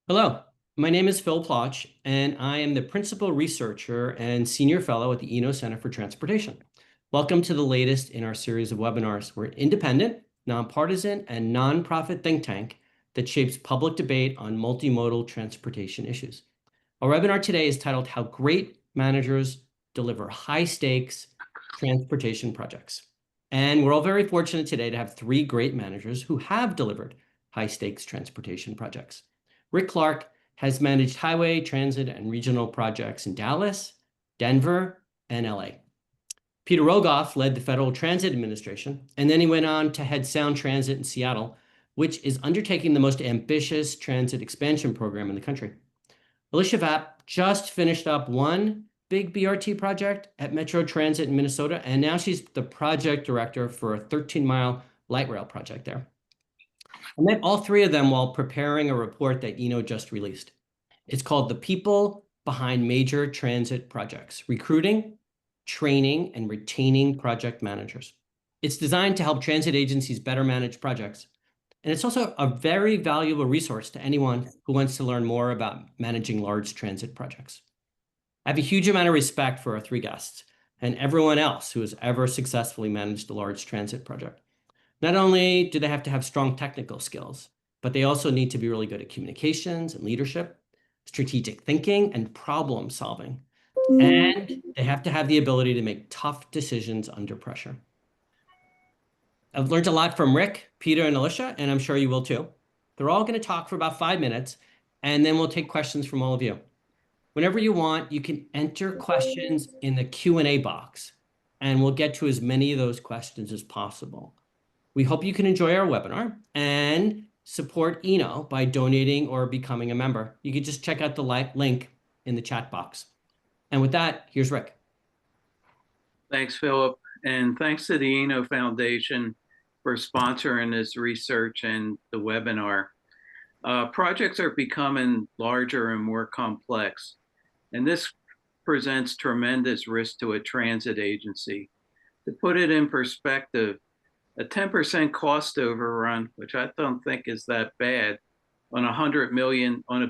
Hello, my name is Phil Plotch, and I am the principal researcher and senior fellow at the Eno Center for Transportation. Welcome to the latest in our series of webinars. We're an independent, nonpartisan, and nonprofit think tank that shapes public debate on multimodal transportation issues. Our webinar today is titled How Great Managers Deliver High-Stakes Transportation Projects. And we're all very fortunate today to have three great managers who have delivered high-stakes transportation projects. Rick Clark has managed highway, transit, and regional projects in Dallas, Denver, and LA. Peter Rogoff led the Federal Transit Administration, and then he went on to head Sound Transit in Seattle, which is undertaking the most ambitious transit expansion program in the country. Alicia Vapp just finished up one big BRT project at Metro Transit in Minnesota, and now she's the project director for a 13-mile light rail project there. I met all three of them while preparing a report that Eno just released. It's called The People Behind Major Transit Projects: Recruiting, Training, and Retaining Project Managers. It's designed to help transit agencies better manage projects. And it's also a very valuable resource to anyone who wants to learn more about managing large transit projects. I have a huge amount of respect for our three guests and everyone else who has ever successfully managed a large transit project. Not only do they have to have strong technical skills, but they also need to be really good at communications and leadership, strategic thinking, and problem solving. And they have to have the ability to make tough decisions under pressure. I've learned a lot from Rick, Peter, and Alicia, and I'm sure you will too. They're all going to talk for about 5 minutes, and then we'll take questions from all of you. Whenever you want, you can enter questions in the Q&A box, and we'll get to as many of those questions as possible. We hope you can enjoy our webinar and support Eno by donating or becoming a member. You can just check out the link in the chat box. And with that, here's Rick. Thanks, Philip. And thanks to the Eno Foundation for sponsoring this research and the webinar. Projects are becoming larger and more complex, and this presents tremendous risk to a transit agency. To put it in perspective, a 10% cost overrun, which I don't think is that bad, on $1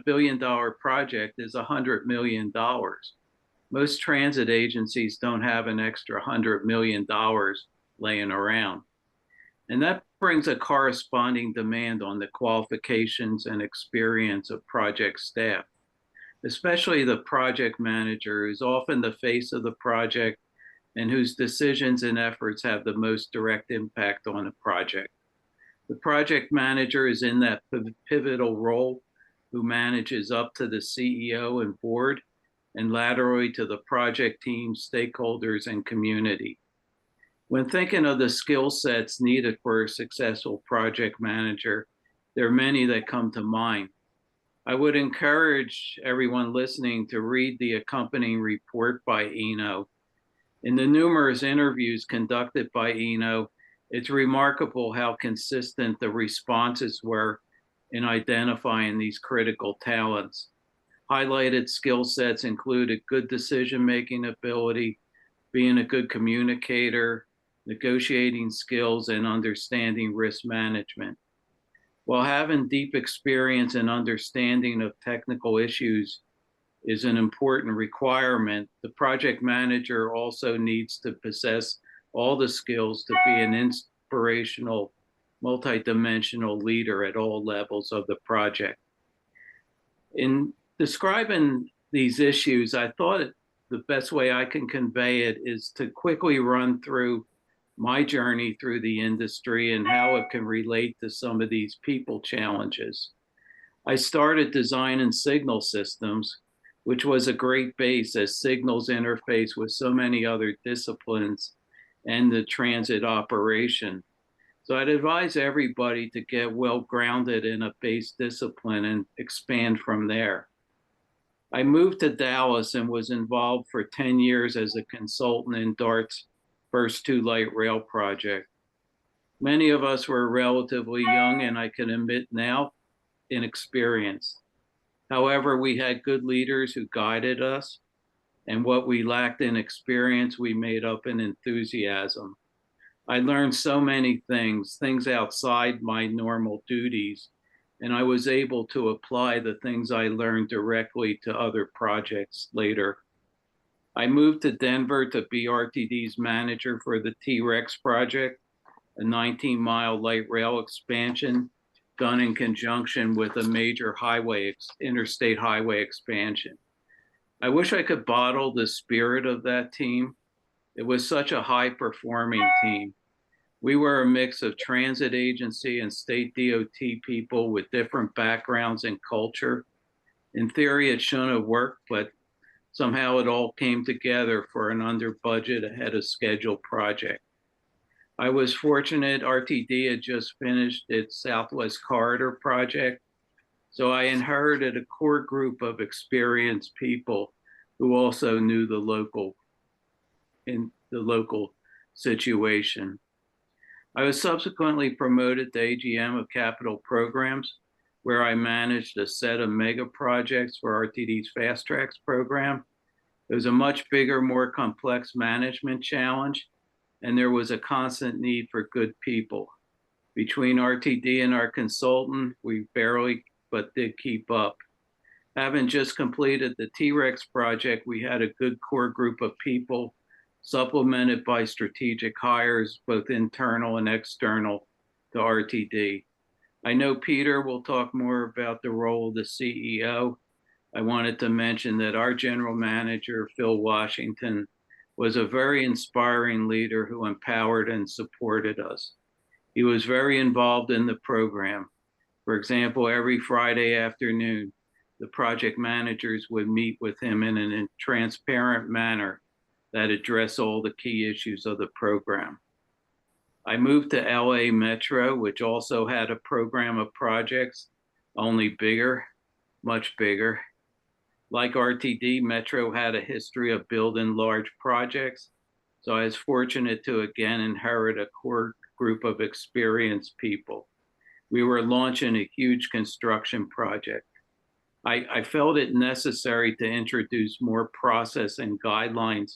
billion project is $100 million. Most transit agencies don't have an extra $100 million laying around. And that brings a corresponding demand on the qualifications and experience of project staff, especially the project manager, who's often the face of the project and whose decisions and efforts have the most direct impact on a project. The project manager is in that pivotal role, who manages up to the CEO and board, and laterally to the project team, stakeholders, and community. When thinking of the skill sets needed for a successful project manager, there are many that come to mind. I would encourage everyone listening to read the accompanying report by Eno. In the numerous interviews conducted by Eno, it's remarkable how consistent the responses were in identifying these critical talents. Highlighted skill sets included good decision-making ability, being a good communicator, negotiating skills, and understanding risk management. While having deep experience and understanding of technical issues is an important requirement, the project manager also needs to possess all the skills to be an inspirational, multidimensional leader at all levels of the project. In describing these issues, I thought the best way I can convey it is to quickly run through my journey through the industry and how it can relate to some of these people challenges. I started designing signal systems, which was a great base as signals interface with so many other disciplines and the transit operation. So I'd advise everybody to get well grounded in a base discipline and expand from there. I moved to Dallas and was involved for 10 years as a consultant in DART's first two light rail project. Many of us were relatively young, and I can admit now, inexperienced. However, we had good leaders who guided us, and what we lacked in experience, we made up in enthusiasm. I learned so many things outside my normal duties, and I was able to apply the things I learned directly to other projects later. I moved to Denver to be RTD's manager for the T-Rex project, a 19-mile light rail expansion done in conjunction with a major interstate highway expansion. I wish I could bottle the spirit of that team. It was such a high performing team. We were a mix of transit agency and state DOT people with different backgrounds and culture. In theory, it shouldn't have worked, but somehow it all came together for an under budget, ahead of schedule project. I was fortunate RTD had just finished its Southwest Corridor project, so I inherited a core group of experienced people who also knew the local situation. I was subsequently promoted to AGM of Capital Programs, where I managed a set of mega projects for RTD's Fast Tracks program. It was a much bigger, more complex management challenge, and there was a constant need for good people. Between RTD and our consultant, we barely but did keep up. Having just completed the T-Rex project, we had a good core group of people, supplemented by strategic hires, both internal and external, to RTD. I know Peter will talk more about the role of the CEO. I wanted to mention that our general manager, Phil Washington, was a very inspiring leader who empowered and supported us. He was very involved in the program. For example, every Friday afternoon, the project managers would meet with him in a transparent manner that addressed all the key issues of the program. I moved to LA Metro, which also had a program of projects, only bigger, much bigger. Like RTD, Metro had a history of building large projects, so I was fortunate to again inherit a core group of experienced people. We were launching a huge construction project. I felt it necessary to introduce more process and guidelines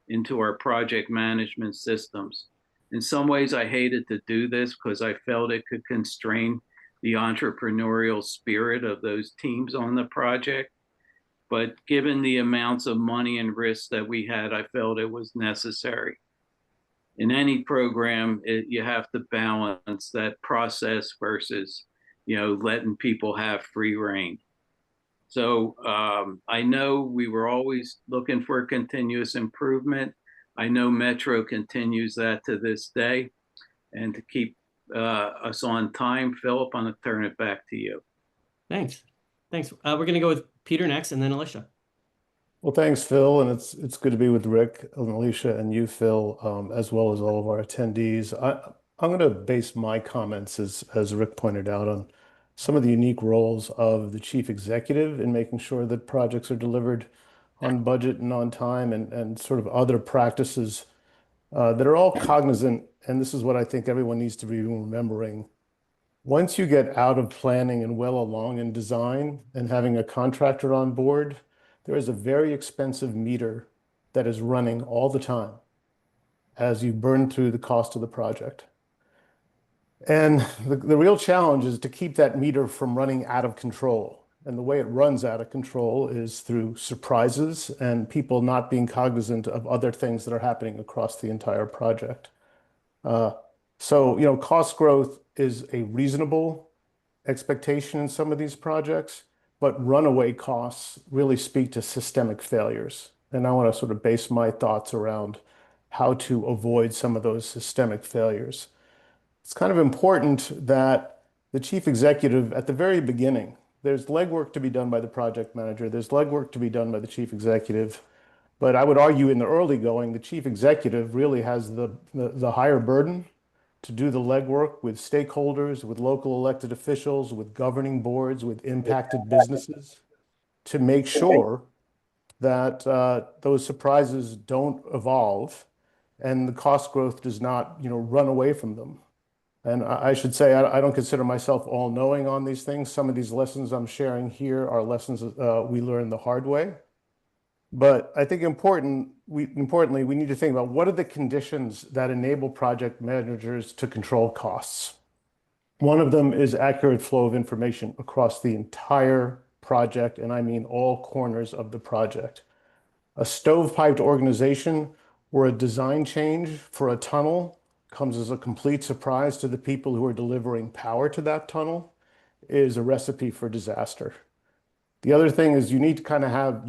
into our project management systems. In some ways, I hated to do this because I felt it could constrain the entrepreneurial spirit of those teams on the project. But given the amounts of money and risks that we had, I felt it was necessary. In any program, you have to balance that process versus, letting people have free reign. So I know we were always looking for continuous improvement. I know Metro continues that to this day. And to keep us on time, Philip, I'm going to turn it back to you. Thanks. Thanks. We're going to go with Peter next and then Alicia. Well, thanks, Phil, and it's good to be with Rick and Alicia and you, Phil, as well as all of our attendees. I'm going to base my comments, as Rick pointed out, on some of the unique roles of the chief executive in making sure that projects are delivered on budget and on time, and sort of other practices that are all cognizant. And this is what I think everyone needs to be remembering. Once you get out of planning and well along in design and having a contractor on board, there is a very expensive meter that is running all the time as you burn through the cost of the project. And the real challenge is to keep that meter from running out of control. And the way it runs out of control is through surprises and people not being cognizant of other things that are happening across the entire project. So, cost growth is a reasonable expectation in some of these projects, but runaway costs really speak to systemic failures. And I want to sort of base my thoughts around how to avoid some of those systemic failures. It's kind of important that the chief executive, at the very beginning, there's legwork to be done by the project manager, there's legwork to be done by the chief executive, but I would argue in the early going, the chief executive really has the higher burden to do the legwork with stakeholders, with local elected officials, with governing boards, with impacted businesses, to make sure that those surprises don't evolve and the cost growth does not, run away from them. And I should say, I don't consider myself all-knowing on these things. Some of these lessons I'm sharing here are lessons we learned the hard way. But I think importantly, we need to think about what are the conditions that enable project managers to control costs. One of them is accurate flow of information across the entire project, and I mean all corners of the project. A stovepiped organization where a design change for a tunnel comes as a complete surprise to the people who are delivering power to that tunnel is a recipe for disaster. The other thing is you need to kind of have,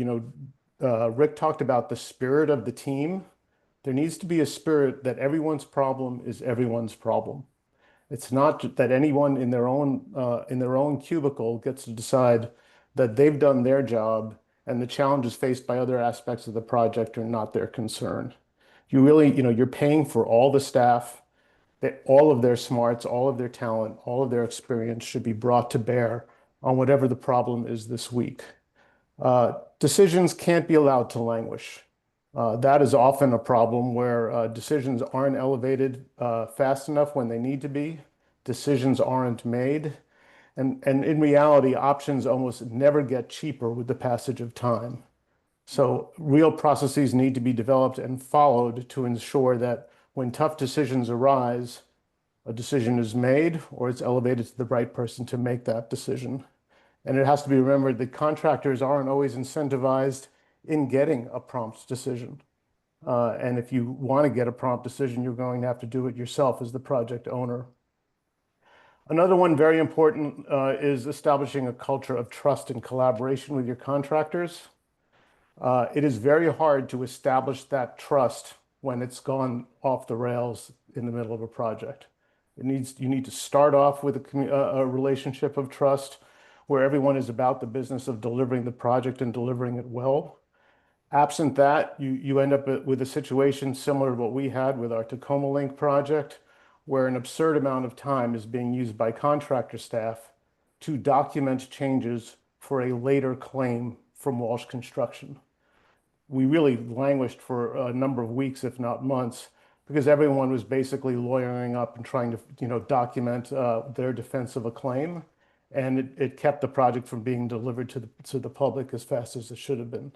Rick talked about the spirit of the team. There needs to be a spirit that everyone's problem is everyone's problem. It's not that anyone in their own cubicle gets to decide that they've done their job and the challenges faced by other aspects of the project are not their concern. You really, you're paying for all the staff, that all of their smarts, all of their talent, all of their experience should be brought to bear on whatever the problem is this week. Decisions can't be allowed to languish. That is often a problem where decisions aren't elevated fast enough when they need to be. Decisions aren't made. And in reality, options almost never get cheaper with the passage of time. So real processes need to be developed and followed to ensure that when tough decisions arise, a decision is made or it's elevated to the right person to make that decision. And it has to be remembered that contractors aren't always incentivized in getting a prompt decision. And if you want to get a prompt decision, you're going to have to do it yourself as the project owner. Another one very important is establishing a culture of trust and collaboration with your contractors. It is very hard to establish that trust when it's gone off the rails in the middle of a project. You need to start off with a relationship of trust where everyone is about the business of delivering the project and delivering it well. Absent that, you end up with a situation similar to what we had with our Tacoma Link project, where an absurd amount of time is being used by contractor staff to document changes for a later claim from Walsh Construction. We really languished for a number of weeks, if not months, because everyone was basically lawyering up and trying to, document their defense of a claim, and it kept the project from being delivered to the public as fast as it should have been.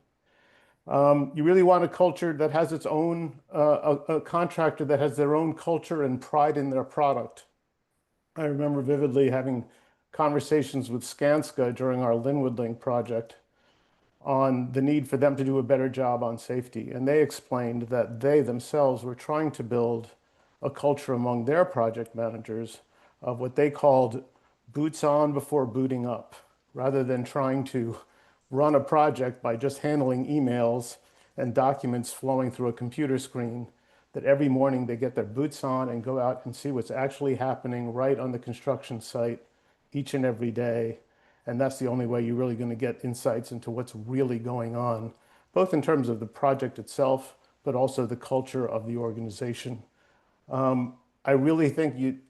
You really want a culture that has its own, a contractor that has their own culture and pride in their product. I remember vividly having conversations with Skanska during our Linwood Link project on the need for them to do a better job on safety. And they explained that they themselves were trying to build a culture among their project managers of what they called boots on before booting up, rather than trying to run a project by just handling emails and documents flowing through a computer screen, that every morning they get their boots on and go out and see what's actually happening right on the construction site each and every day. And that's the only way you're really going to get insights into what's really going on, both in terms of the project itself, but also the culture of the organization. I really think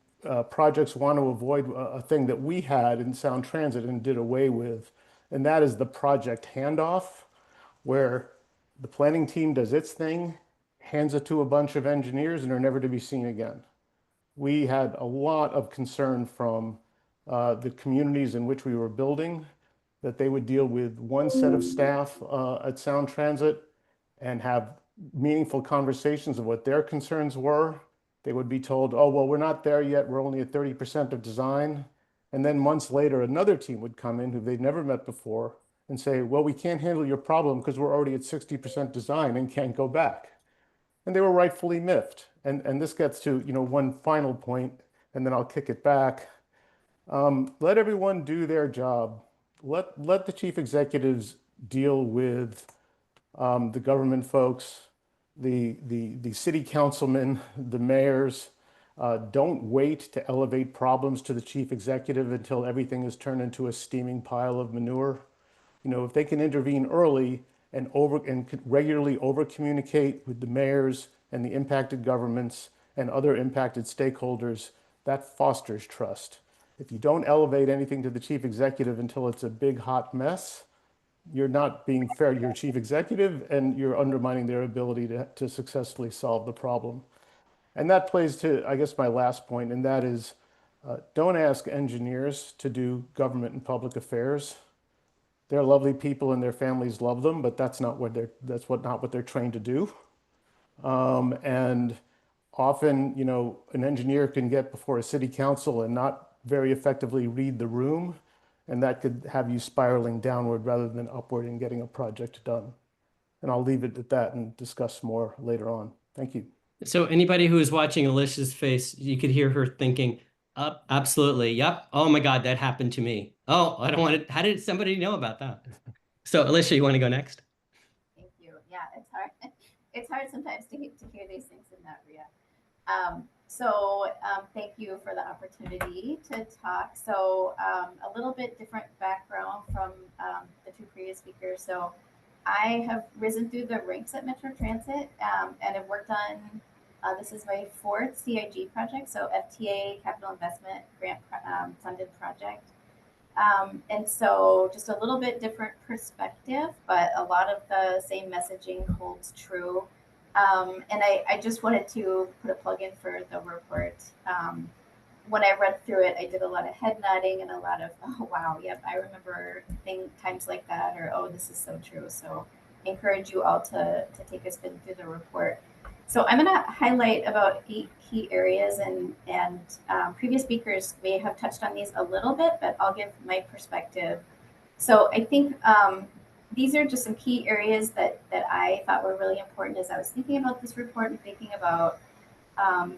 projects want to avoid a thing that we had in Sound Transit and did away with, and that is the project handoff, where the planning team does its thing, hands it to a bunch of engineers, and are never to be seen again. We had a lot of concern from the communities in which we were building, that they would deal with one set of staff at Sound Transit and have meaningful conversations of what their concerns were. They would be told, oh, well, we're not there yet. We're only at 30% of design. And then months later, another team would come in who they'd never met before and say, well, we can't handle your problem because we're already at 60% design and can't go back. And they were rightfully miffed. And this gets to, one final point, and then I'll kick it back. Let everyone do their job. Let the chief executives deal with the government folks, the city councilmen, the mayors. Don't wait to elevate problems to the chief executive until everything is turned into a steaming pile of manure. If they can intervene early and regularly over communicate with the mayors and the impacted governments and other impacted stakeholders, that fosters trust. If you don't elevate anything to the chief executive until it's a big hot mess, you're not being fair to your chief executive and you're undermining their ability to successfully solve the problem. And that plays to, I guess, my last point, and that is don't ask engineers to do government and public affairs. They're lovely people and their families love them, but that's not what they're trained to do. And often, an engineer can get before a city council and not very effectively read the room, and that could have you spiraling downward rather than upward in getting a project done. And I'll leave it at that and discuss more later on. Thank you. So anybody who is watching Alicia's face, you could hear her thinking, absolutely. Yep. Oh my God, that happened to me. Oh, I don't want to. How did somebody know about that? So Alicia, you want to go next? Thank you. Yeah, it's hard. It's hard sometimes to hear these things in that, Ria. Thank you for the opportunity to talk. So a little bit different background from the two previous speakers. So I have risen through the ranks at Metro Transit and have worked on, this is my fourth CIG project, so FTA Capital Investment Grant funded project. And so just a little bit different perspective, but a lot of the same messaging holds true. And I just wanted to put a plug in for the report. When I read through it, I did a lot of head nodding and a lot of, oh, wow, yep, I remember times like that, or, oh, this is so true. So I encourage you all to take a spin through the report. So I'm going to highlight about 8 key areas, and previous speakers may have touched on these a little bit, but I'll give my perspective. So I think these are just some key areas that I thought were really important as I was thinking about this report and thinking about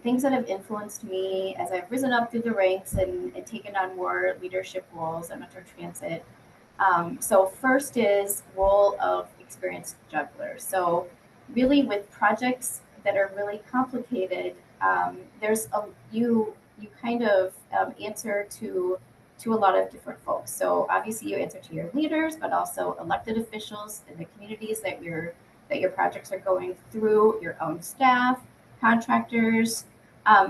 things that have influenced me as I've risen up through the ranks and taken on more leadership roles at Metro Transit. So first is role of experienced jugglers. So really with projects that are really complicated, there's you kind of answer to a lot of different folks. So obviously you answer to your leaders, but also elected officials in the communities that your projects are going through, your own staff, contractors.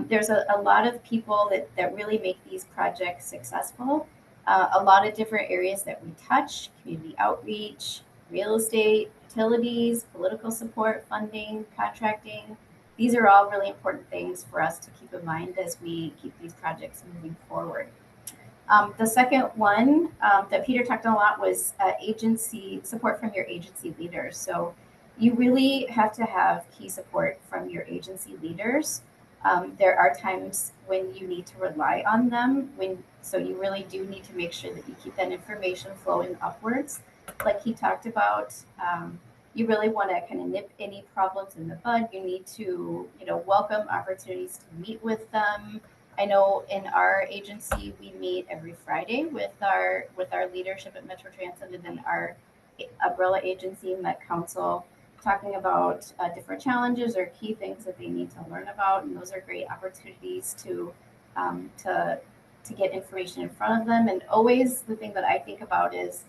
There's a lot of people that really make these projects successful. A lot of different areas that we touch: community outreach, real estate, utilities, political support, funding, contracting. These are all really important things for us to keep in mind as we keep these projects moving forward. The second one that Peter talked on a lot was agency support from your agency leaders. So you really have to have key support from your agency leaders. There are times when you need to rely on them, so you really do need to make sure that you keep that information flowing upwards. Like he talked about, you really want to kind of nip any problems in the bud. You need to, welcome opportunities to meet with them. I know in our agency, we meet every Friday with our leadership at Metro Transit, and then our umbrella agency, Met Council, talking about different challenges or key things that they need to learn about. And those are great opportunities to get information in front of them. And always the thing that I think about is,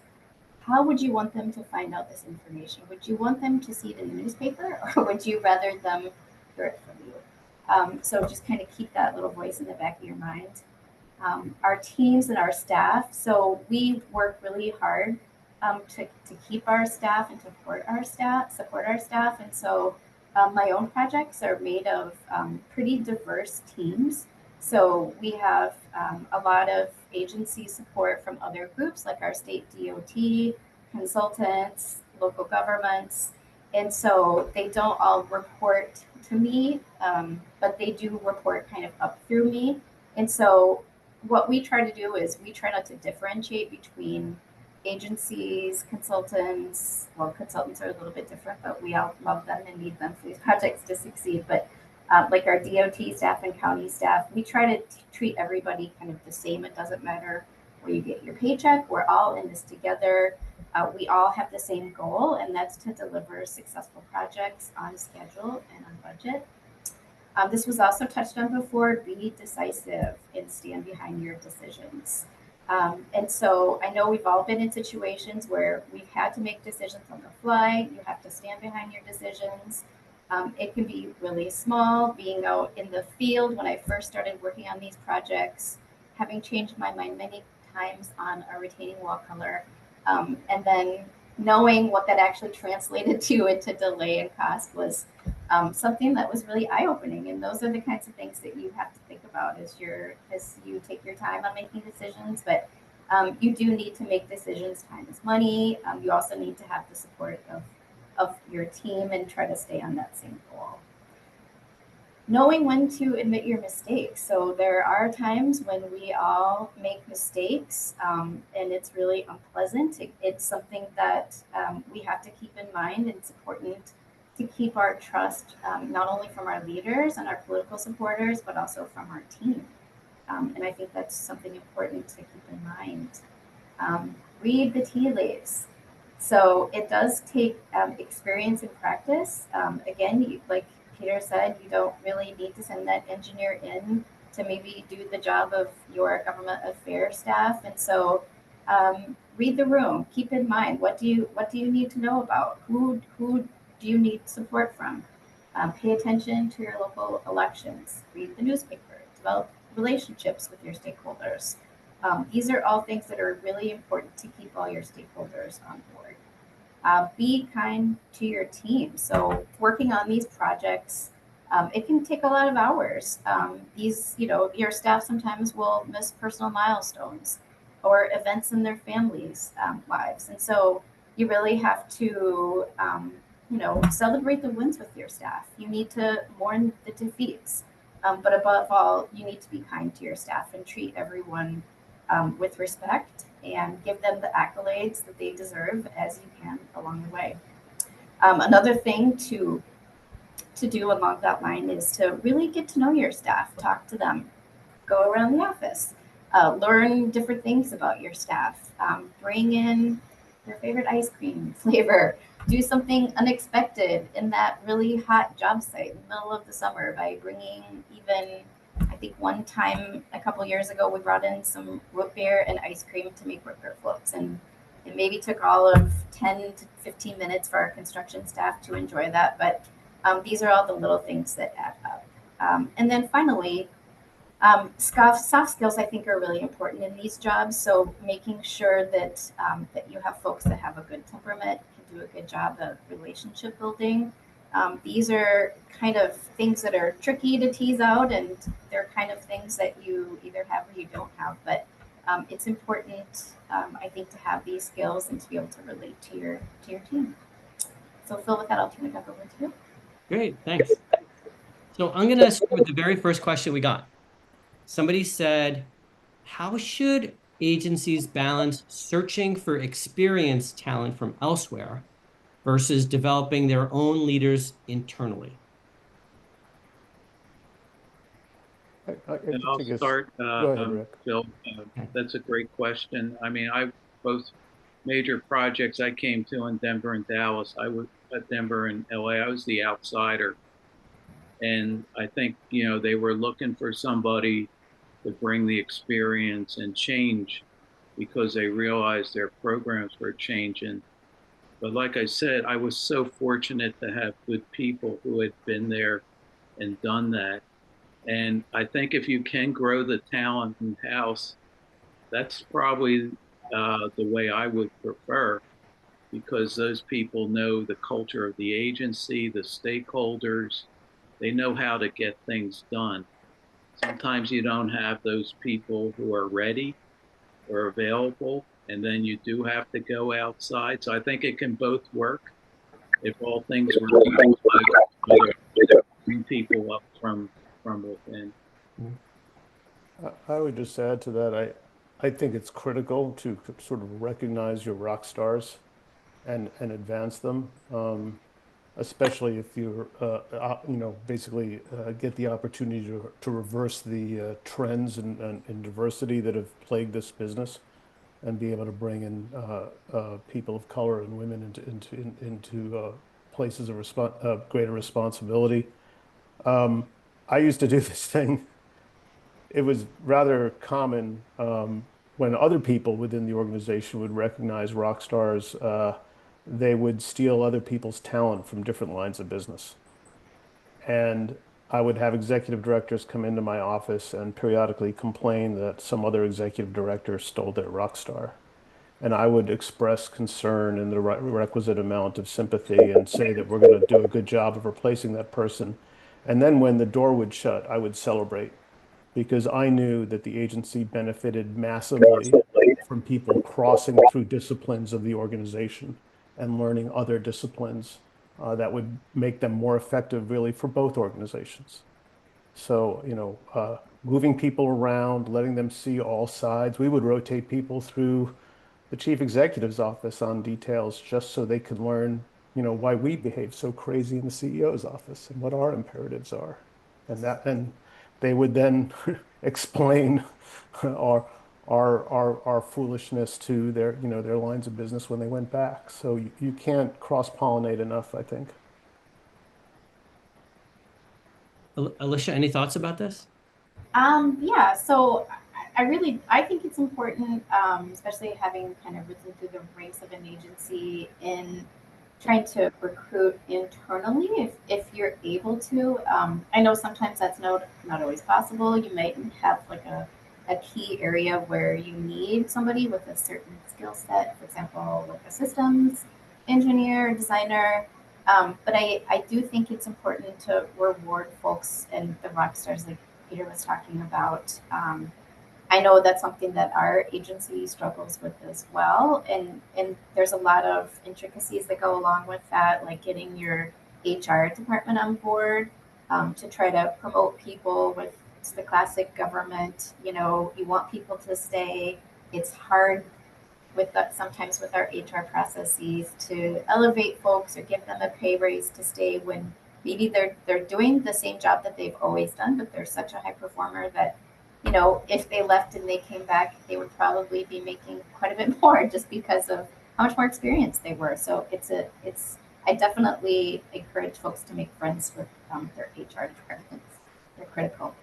how would you want them to find out this information? Would you want them to see it in the newspaper, or would you rather them hear it from you? So just kind of keep that little voice in the back of your mind. Our teams and our staff. So we work really hard to keep our staff and support our staff. And so my own projects are made of pretty diverse teams. So we have a lot of agency support from other groups like our state DOT, consultants, local governments. And so they don't all report to me, but they do report kind of up through me. And so what we try to do is we try not to differentiate between agencies, consultants. Well, consultants are a little bit different, but we all love them and need them for these projects to succeed. But like our DOT staff and county staff, we try to treat everybody kind of the same. It doesn't matter where you get your paycheck. We're all in this together. We all have the same goal, and that's to deliver successful projects on schedule and on budget. This was also touched on before. Be decisive and stand behind your decisions. And so I know we've all been in situations where we've had to make decisions on the fly. You have to stand behind your decisions. It can be really small, being out in the field when I first started working on these projects, having changed my mind many times on a retaining wall color, and then knowing what that actually translated to into delay and cost was something that was really eye-opening. And those are the kinds of things that you have to think about as you take your time on making decisions. But you do need to make decisions. Time is money. You also need to have the support of your team and try to stay on that same goal. knowing when to admit your mistakes. So there are times when we all make mistakes, and it's really unpleasant. It's something that we have to keep in mind. It's important to keep our trust, not only from our leaders and our political supporters, but also from our team. And I think that's something important to keep in mind. Read the tea leaves. So it does take experience and practice. Again, like Peter said, you don't really need to send that engineer in to maybe do the job of your government affairs staff. And so read the room. Keep in mind, what do you need to know about? Who do you need support from? Pay attention to your local elections. Read the newspaper. Develop relationships with your stakeholders. These are all things that are really important to keep all your stakeholders on board. Be kind to your team. So working on these projects, it can take a lot of hours. Your staff sometimes will miss personal milestones or events in their families' lives. And so you really have to, celebrate the wins with your staff. You need to mourn the defeats. But above all, you need to be kind to your staff and treat everyone with respect and give them the accolades that they deserve as you can along the way. Another thing to do along that line is to really get to know your staff, talk to them, go around the office, learn different things about your staff, bring in your favorite ice cream flavor, do something unexpected in that really hot job site in the middle of the summer by bringing even, I think one time a couple years ago, we brought in some root beer and ice cream to make root beer floats. And it maybe took all of 10 to 15 minutes for our construction staff to enjoy that. But these are all the little things that add up. And then finally, soft skills I think are really important in these jobs. So making sure that that you have folks that have a good temperament, can do a good job of relationship building. These are kind of things that are tricky to tease out, and they're kind of things that you either have or you don't have. But it's important, I think, to have these skills and to be able to relate to your team. So Phil, with that, I'll turn it back over to you. Great, thanks. So I'm going to start with the very first question we got. Somebody said, how should agencies balance searching for experienced talent from elsewhere versus developing their own leaders internally? And I'll start, Go ahead, Rick. Phil. That's a great question. I mean, both major projects I came to in Denver and Dallas. I was at Denver and LA. I was the outsider. And I think, they were looking for somebody to bring the experience and change because they realized their programs were changing. But like I said, I was so fortunate to have good people who had been there and done that. And I think if you can grow the talent in-house, that's probably the way I would prefer, because those people know the culture of the agency, the stakeholders, they know how to get things done. Sometimes you don't have those people who are ready or available, and then you do have to go outside. So I think it can both work if all things were bring people up from within. I would just add to that, I think it's critical to sort of recognize your rock stars and advance them, especially if you're, basically get the opportunity to reverse the trends and diversity that have plagued this business, and be able to bring in people of color and women into places of greater responsibility. I used to do this thing. It was rather common when other people within the organization would recognize rock stars, they would steal other people's talent from different lines of business. And I would have executive directors come into my office and periodically complain that some other executive director stole their rock star. And I would express concern and the requisite amount of sympathy and say that we're going to do a good job of replacing that person. And then when the door would shut, I would celebrate, because I knew that the agency benefited massively from people crossing through disciplines of the organization and learning other disciplines that would make them more effective, really, for both organizations. So, moving people around, letting them see all sides. We would rotate people through the chief executive's office on details just so they could learn, why we behave so crazy in the CEO's office and what our imperatives are. And they would then explain our our foolishness to their lines of business when they went back. So you can't cross-pollinate enough, I think. Alicia, any thoughts about this? Yeah, so I think it's important, especially having kind of risen through the ranks of an agency in trying to recruit internally if you're able to. I know sometimes that's not always possible. You might have like a key area where you need somebody with a certain skill set, for example, like a systems engineer, designer. But I do think it's important to reward folks and the rock stars like Peter was talking about. I know that's something that our agency struggles with as well, and there's a lot of intricacies that go along with that, like getting your HR department on board to try to promote people with it's the classic government. You want people to stay. It's hard with that sometimes with our HR processes to elevate folks or give them a pay raise to stay when maybe they're doing the same job that they've always done, but they're such a high performer that if they left and they came back, they would probably be making quite a bit more just because of how much more experienced they were. So it's I definitely encourage folks to make friends with their HR departments. They're critical.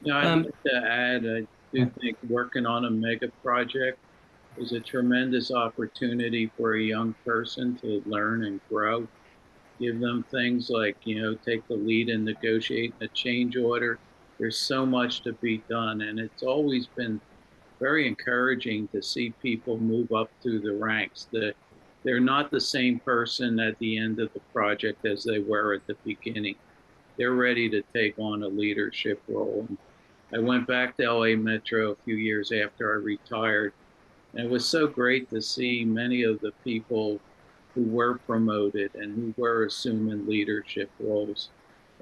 I'd Um, like to add, I do think working on a mega project is a tremendous opportunity for a young person to learn and grow. Give them things like, take the lead in negotiating a change order. There's so much to be done, and it's always been very encouraging to see people move up through the ranks. They're not the same person at the end of the project as they were at the beginning. They're ready to take on a leadership role. I went back to LA Metro a few years after I retired, and it was so great to see many of the people who were promoted and who were assuming leadership roles.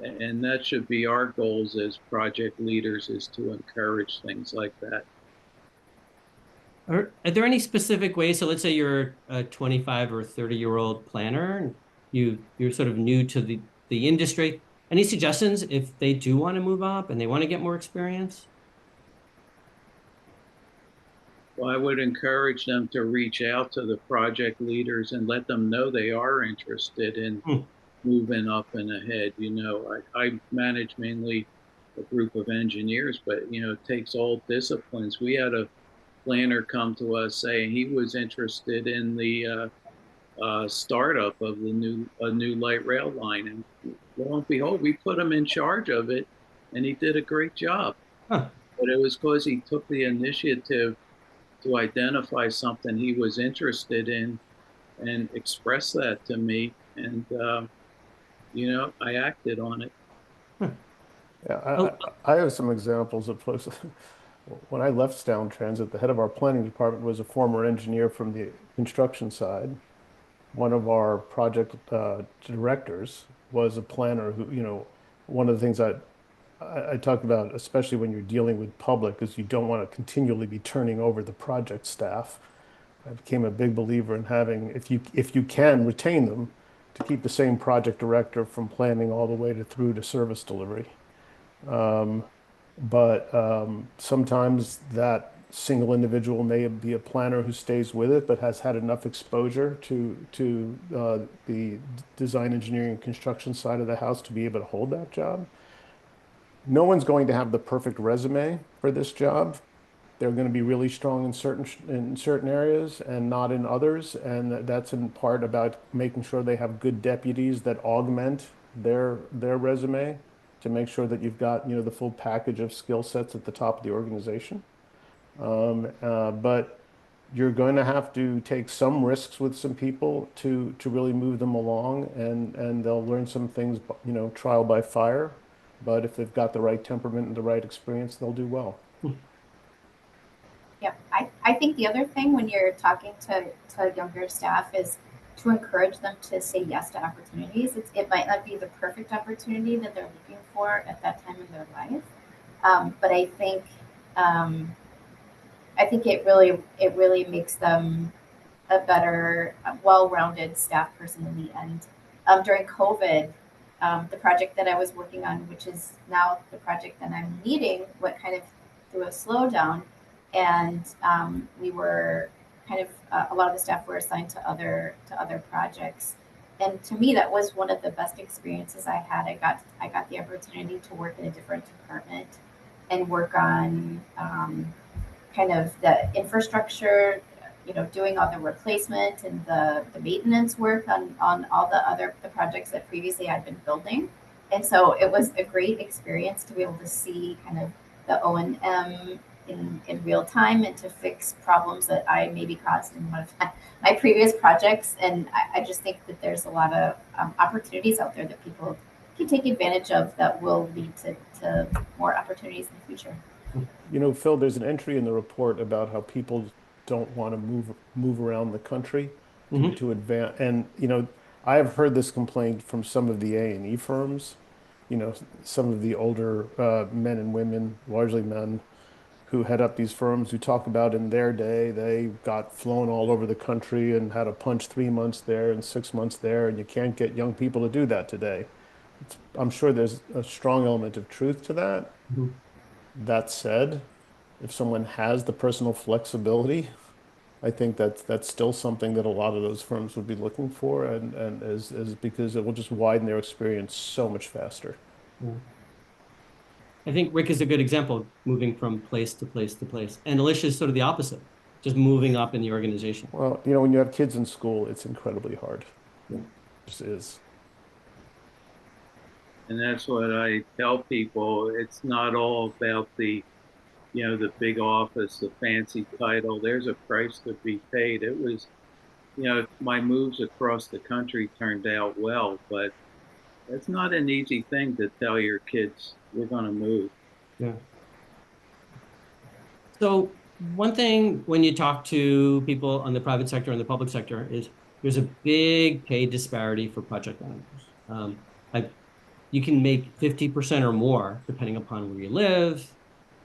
And that should be our goals as project leaders, is to encourage things like that. are there any specific ways? So let's say you're a 25 or 30-year-old planner and you're sort of new to the industry. Any suggestions if they do want to move up and they want to get more experience? Well, I would encourage them to reach out to the project leaders and let them know they are interested in Hmm. moving up and ahead. I manage mainly a group of engineers, but it takes all disciplines. We had a planner come to us saying he was interested in the startup of a new light rail line, and lo and behold, we put him in charge of it, and he did a great job. Huh. But it was because he took the initiative to identify something he was interested in and express that to me, and I acted on it. Huh. Yeah, Oh, I have some examples of places. When I left Sound Transit, the head of our planning department was a former engineer from the construction side. One of our project directors was a planner who, one of the things I talk about, especially when you're dealing with public, is you don't want to continually be turning over the project staff. I became a big believer in having, if you can, retain them to keep the same project director from planning all the way to through to service delivery. Um, but sometimes that single individual may be a planner who stays with it, but has had enough exposure to the design, engineering, and construction side of the house to be able to hold that job. No one's going to have the perfect resume for this job. They're going to be really strong in certain areas and not in others, and that's in part about making sure they have good deputies that augment their resume to make sure that you've got the full package of skill sets at the top of the organization. But you're going to have to take some risks with some people to really move them along, and they'll learn some things, trial by fire. But if they've got the right temperament and the right experience, they'll do well. Yeah, I think the other thing when you're talking to younger staff is to encourage them to say yes to opportunities. It might not be the perfect opportunity that they're looking for at that time in their life, but um, I think it really makes them a better, well-rounded staff person in the end. During COVID, the project that I was working on, which is now the project that I'm leading, went kind of through a slowdown, and we were kind of a lot of the staff were assigned to other projects. And to me, that was one of the best experiences I had. I got the opportunity to work in a different department and work on kind of the infrastructure, doing all the replacement and the maintenance work on all the projects that previously I'd been building. And so it was a great experience to be able to see kind of the O&M in real time and to fix problems that I maybe caused in one of my previous projects. And I just think that there's a lot of opportunities out there that people can take advantage of that will lead to more opportunities in the future. Phil, there's an entry in the report about how people don't want to move around the country Mhm. to advance. And I have heard this complaint from some of the A&E firms, some of the older men and women, largely men, who head up these firms who talk about in their day they got flown all over the country and had to punch 3 months there and 6 months there, and you can't get young people to do that today. I'm sure there's a strong element of truth to that. Mhm. That said, if someone has the personal flexibility, I think that's still something that a lot of those firms would be looking for, and is because it will just widen their experience so much faster. Yeah. I think Rick is a good example, moving from place to place to place. And Alicia is sort of the opposite, just moving up in the organization. Well, when you have kids in school, it's incredibly hard. Yeah. It just is. And that's what I tell people. It's not all about the big office, the fancy title. There's a price to be paid. It was, my moves across the country turned out well, but it's not an easy thing to tell your kids we're going to move. Yeah. So one thing when you talk to people on the private sector and the public sector is there's a big pay disparity for project managers. I, you can make 50% or more depending upon where you live,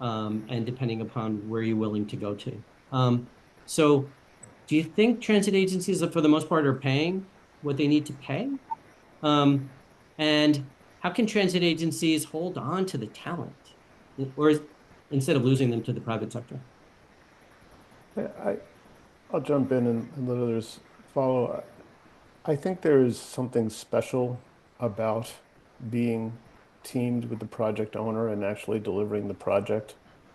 and depending upon where you're willing to go to. So do you think transit agencies, for the most part, are paying what they need to pay? Um, and how can transit agencies hold on to the talent, or instead of losing them to the private sector? I, I'll jump in and let others follow. I think there is something special about being teamed with the project owner and actually delivering the project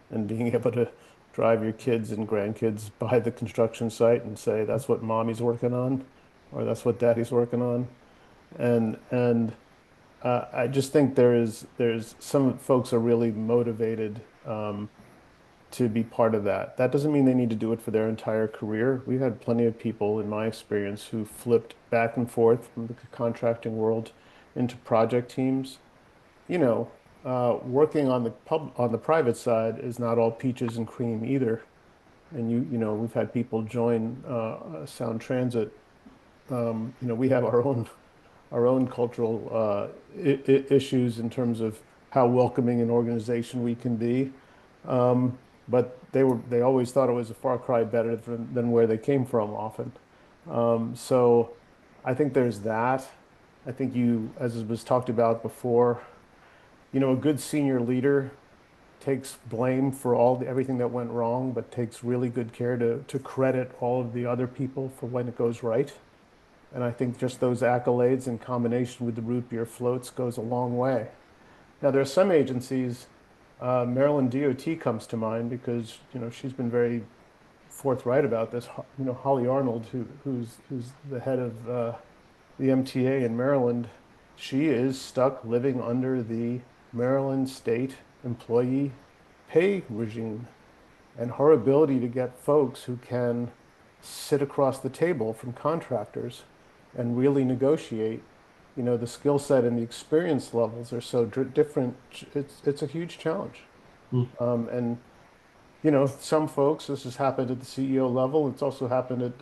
and being able to drive your kids and grandkids by the construction site and say, that's what mommy's working on, or that's what daddy's working on. And I just think there's some folks are really motivated to be part of that. That doesn't mean they need to do it for their entire career. We've had plenty of people, in my experience, who flipped back and forth from the contracting world into project teams. Working on the private side is not all peaches and cream either. And we've had people join Sound Transit. We have our own cultural issues in terms of how welcoming an organization we can be. But they always thought it was a far cry better than where they came from often. So I think there's that. I think as it was talked about before, a good senior leader takes blame for everything that went wrong, but takes really good care to credit all of the other people for when it goes right. And I think just those accolades in combination with the root beer floats goes a long way. Now, there are some agencies, Maryland DOT comes to mind because, she's been very forthright about this. Holly Arnold, who's the head of the MTA in Maryland, she is stuck living under the Maryland state employee pay regime, and her ability to get folks who can sit across the table from contractors and really negotiate, the skill set and the experience levels are so different. It's a huge challenge. Mm. And some folks, this has happened at the CEO level. It's also happened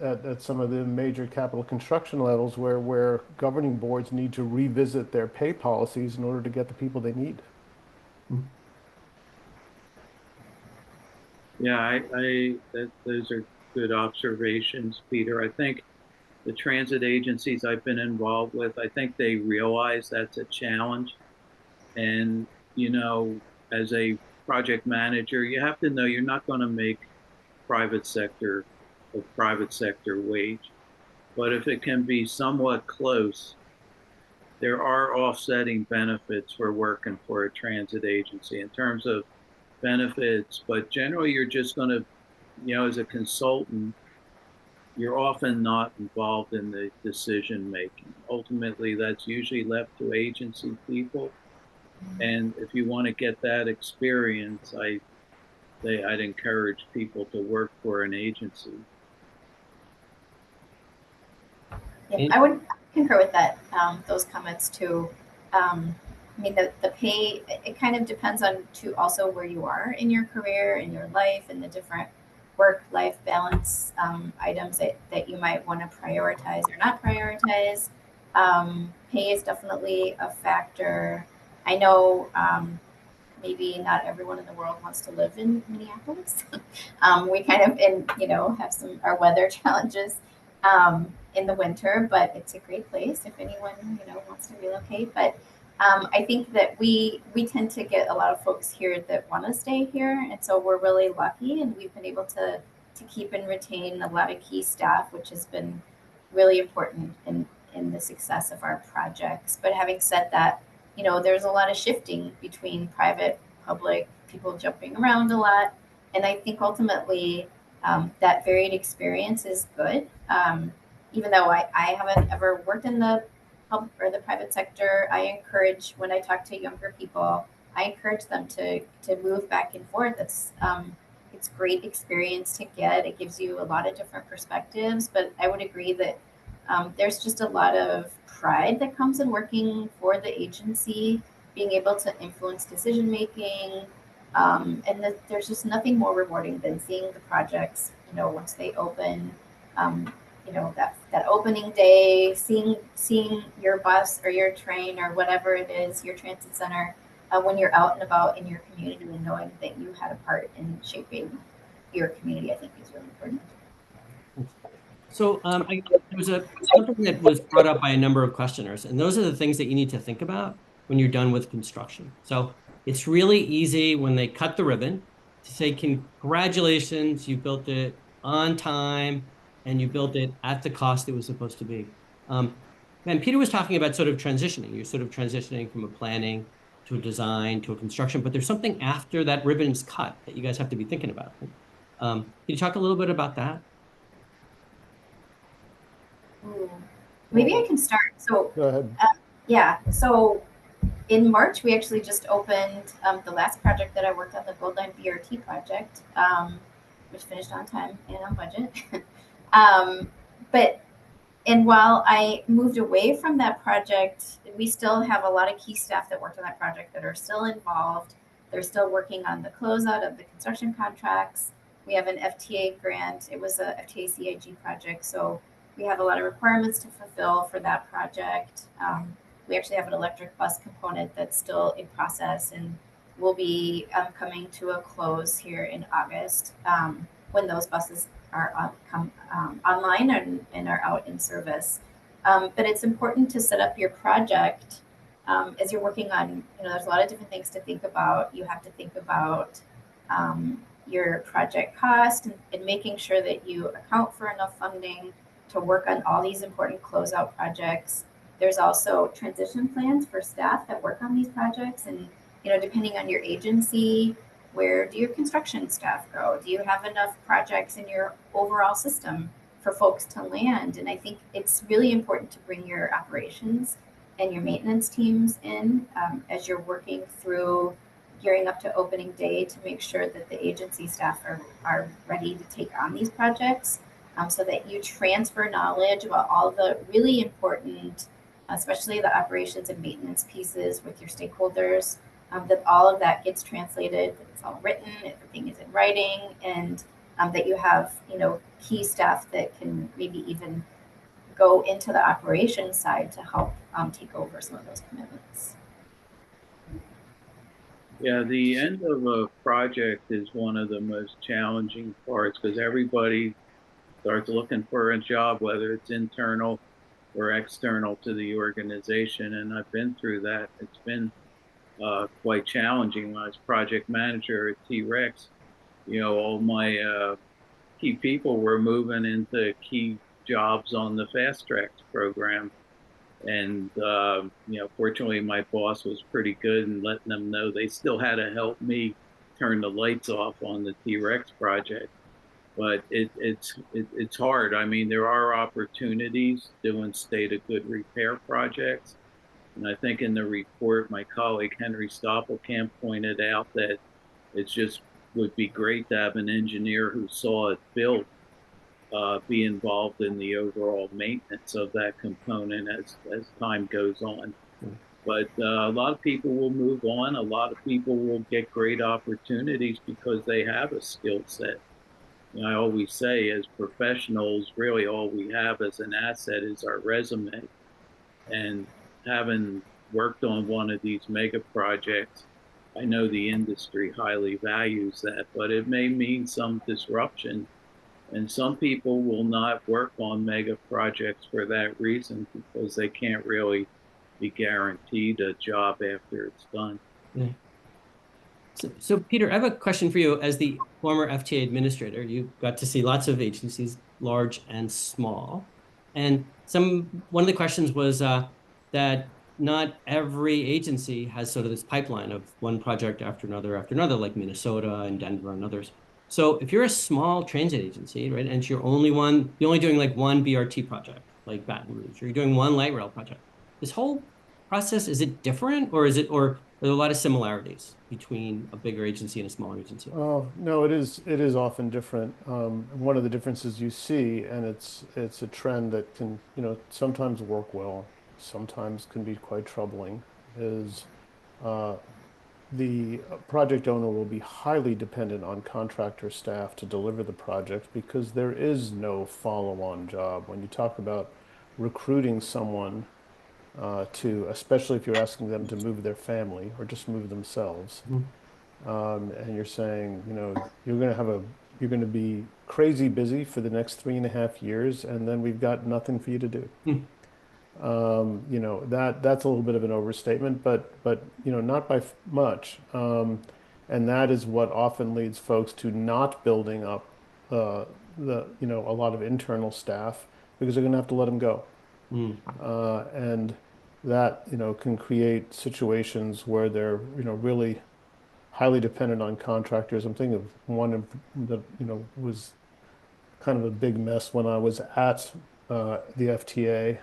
at some of the major capital construction levels where governing boards need to revisit their pay policies in order to get the people they need. Yeah, those are good observations, Peter. I think the transit agencies I've been involved with, I think they realize that's a challenge. And, as a project manager, you have to know you're not going to make private sector a private sector wage. But if it can be somewhat close, there are offsetting benefits for working for a transit agency in terms of benefits. But generally, you're just going to, as a consultant, you're often not involved in the decision making. Ultimately, that's usually left to agency people. And if you want to get that experience, I'd encourage people to work for an agency. Yeah, I would concur with that, those comments too. I mean, the pay, it kind of depends on too also where you are in your career, in your life, and the different work-life balance items that you might want to prioritize or not prioritize. Pay is definitely a factor. I know maybe not everyone in the world wants to live in Minneapolis. We kind of, have some our weather challenges in the winter, but it's a great place if anyone wants to relocate. But I think that we tend to get a lot of folks here that want to stay here, and so we're really lucky, and we've been able to keep and retain a lot of key staff, which has been really important in the success of our projects. But having said that, there's a lot of shifting between private, public, people jumping around a lot. And I think ultimately that varied experience is good. Even though I haven't ever worked in the public or the private sector, I encourage, when I talk to younger people, I encourage them to move back and forth. It's great experience to get. It gives you a lot of different perspectives, but I would agree that there's just a lot of pride that comes in working for the agency, being able to influence decision making, and there's just nothing more rewarding than seeing the projects, once they open. That opening day, seeing your bus or your train or whatever it is, your transit center, when you're out and about in your community and knowing that you had a part in shaping your community, I think is really important. So there was something that was brought up by a number of questioners, and those are the things that you need to think about when you're done with construction. So it's really easy when they cut the ribbon to say, congratulations, you built it on time and you built it at the cost it was supposed to be. And Peter was talking about sort of transitioning. You're sort of transitioning from a planning to a design to a construction, but there's something after that ribbon is cut that you guys have to be thinking about. Can you talk a little bit about that? Maybe I can start. So, Go ahead. Yeah. So in March, we actually just opened the last project that I worked on, the Gold Line BRT project, which finished on time and on budget. And while I moved away from that project, we still have a lot of key staff that worked on that project that are still involved. They're still working on the closeout of the construction contracts. We have an FTA grant. It was a FTA CIG project. So we have a lot of requirements to fulfill for that project. We actually have an electric bus component that's still in process and will be coming to a close here in August when those buses are come online and are out in service. But it's important to set up your project as you're working on, there's a lot of different things to think about. You have to think about your project cost and making sure that you account for enough funding to work on all these important closeout projects. There's also transition plans for staff that work on these projects. And, depending on your agency, where do your construction staff go? Do you have enough projects in your overall system for folks to land? And I think it's really important to bring your operations and your maintenance teams in as you're working through gearing up to opening day to make sure that the agency staff are ready to take on these projects so that you transfer knowledge about all the really important, especially the operations and maintenance pieces with your stakeholders, that all of that gets translated, it's all written, everything is in writing, and that you have, key staff that can maybe even go into the operations side to help take over some of those commitments. Yeah, the end of a project is one of the most challenging parts because everybody starts looking for a job, whether it's internal or external to the organization. And I've been through that. It's been quite challenging. When I was project manager at T-Rex, all my key people were moving into key jobs on the fast tracks program. And, fortunately, my boss was pretty good in letting them know they still had to help me turn the lights off on the T-Rex project. But it's hard. I mean, there are opportunities doing state of good repair projects. And I think in the report, my colleague Henry Stoppelkamp pointed out that it just would be great to have an engineer who saw it built be involved in the overall maintenance of that component as time goes on. But a lot of people will move on. A lot of people will get great opportunities because they have a skill set. I always say, as professionals, really all we have as an asset is our resume. And having worked on one of these mega projects, I know the industry highly values that, but it may mean some disruption. And some people will not work on mega projects for that reason because they can't really be guaranteed a job after it's done. Yeah. So Peter, I have a question for you. As the former FTA administrator, you got to see lots of agencies, large and small. And one of the questions was that not every agency has sort of this pipeline of one project after another, like Minnesota and Denver and others. So if you're a small transit agency, right, and you're only doing like one BRT project, like Baton Rouge, or you're doing one light rail project, this whole process, is it different, or are there a lot of similarities between a bigger agency and a smaller agency? Oh, no, it is often different. One of the differences you see, and it's a trend that can, sometimes work well, sometimes can be quite troubling, is the project owner will be highly dependent on contractor staff to deliver the project because there is no follow-on job. When you talk about recruiting someone especially if you're asking them to move their family or just move themselves, and you're saying, you're going to be crazy busy for the next 3.5 years, and then we've got nothing for you to do. That's a little bit of an overstatement, but not by much. And that is what often leads folks to not building up a lot of internal staff because they're going to have to let them go. And that, can create situations where they're, really highly dependent on contractors. I'm thinking of one that, was kind of a big mess when I was at the FTA.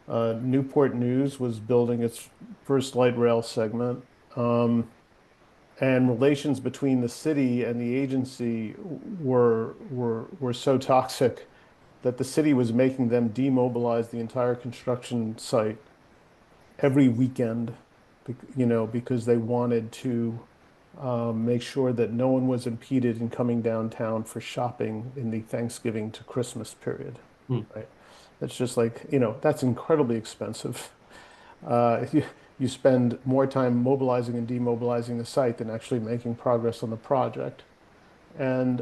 Newport News was building its first light rail segment, and relations between the city and the agency were so toxic that the city was making them demobilize the entire construction site every weekend, because they wanted to make sure that no one was impeded in coming downtown for shopping in the Thanksgiving to Christmas period. Right? That's just like, that's incredibly expensive. You spend more time mobilizing and demobilizing the site than actually making progress on the project. And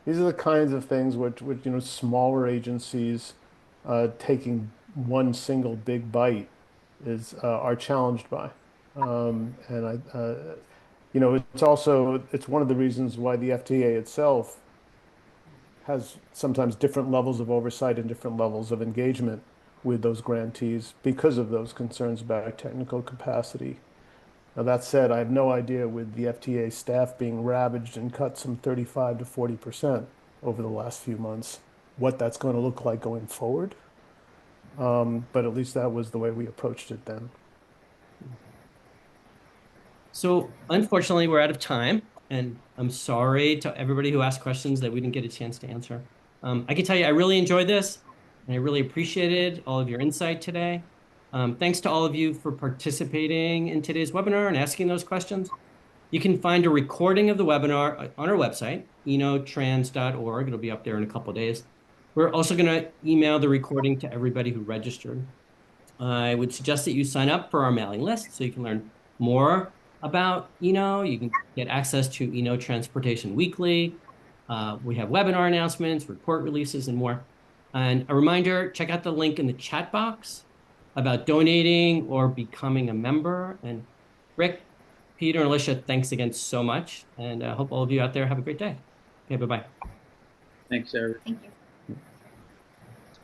these are the kinds of things which smaller agencies taking one single big bite are challenged by. And it's one of the reasons why the FTA itself has sometimes different levels of oversight and different levels of engagement with those grantees because of those concerns about technical capacity. Now, that said, I have no idea with the FTA staff being ravaged and cut some 35 to 40% over the last few months, what that's going to look like going forward. But at least that was the way we approached it then. So unfortunately, we're out of time, and I'm sorry to everybody who asked questions that we didn't get a chance to answer. I can tell you, I really enjoyed this, and I really appreciated all of your insight today. Thanks to all of you for participating in today's webinar and asking those questions. You can find a recording of the webinar on our website, enotrans.org. It'll be up there in a couple of days. We're also going to email the recording to everybody who registered. I would suggest that you sign up for our mailing list so you can learn more about Eno. You can get access to Eno Transportation Weekly. We have webinar announcements, report releases, and more. And a reminder, check out the link in the chat box about donating or becoming a member. And Rick, Peter, and Alicia, thanks again so much. And I hope all of you out there have a great day. Okay, bye-bye. Thanks, Eric. Thank you.